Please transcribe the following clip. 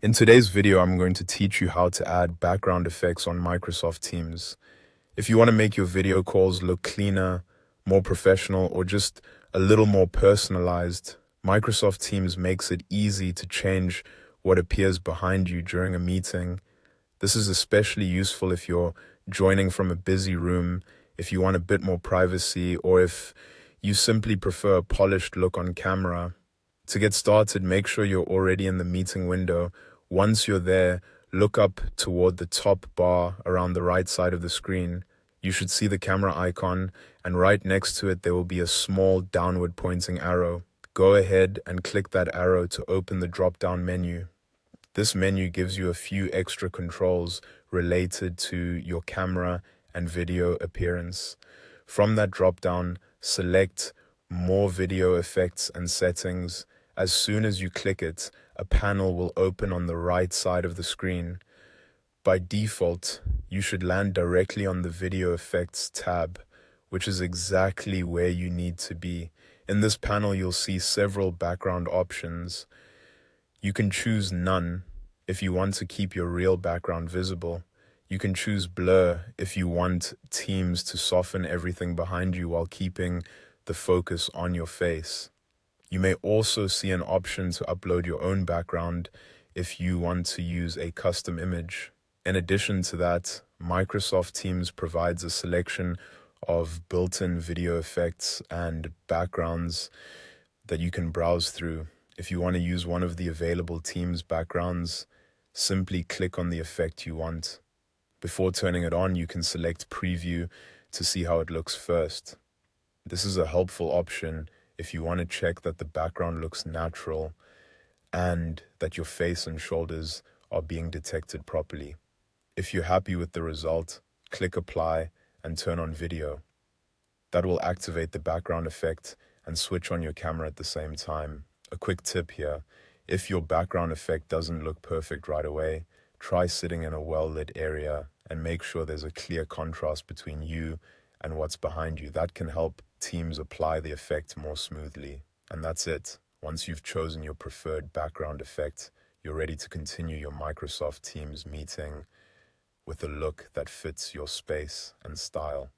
In today's video, I'm going to teach you how to add background effects on Microsoft Teams. If you want to make your video calls look cleaner, more professional, or just a little more personalized, Microsoft Teams makes it easy to change what appears behind you during a meeting. This is especially useful if you're joining from a busy room, if you want a bit more privacy, or if you simply prefer a polished look on camera. To get started, make sure you're already in the meeting window. Once you're there, look up toward the top bar around the right side of the screen. You should see the camera icon, and right next to it, there will be a small downward pointing arrow. Go ahead and click that arrow to open the drop-down menu. This menu gives you a few extra controls related to your camera and video appearance. From that drop-down, select More Video Effects and Settings. As soon as you click it, a panel will open on the right side of the screen. By default, you should land directly on the Video Effects tab, which is exactly where you need to be. In this panel, you'll see several background options. You can choose None if you want to keep your real background visible. You can choose Blur if you want Teams to soften everything behind you while keeping the focus on your face. You may also see an option to upload your own background if you want to use a custom image. In addition to that, Microsoft Teams provides a selection of built-in video effects and backgrounds that you can browse through. If you want to use one of the available Teams backgrounds, simply click on the effect you want. Before turning it on, you can select Preview to see how it looks first. This is a helpful option if you want to check that the background looks natural and that your face and shoulders are being detected properly. If you're happy with the result, click Apply and turn on video. That will activate the background effect and switch on your camera at the same time. A quick tip here: if your background effect doesn't look perfect right away, try sitting in a well-lit area and make sure there's a clear contrast between you and what's behind you. That can help Teams apply the effect more smoothly. And that's it. Once you've chosen your preferred background effect, you're ready to continue your Microsoft Teams meeting with a look that fits your space and style.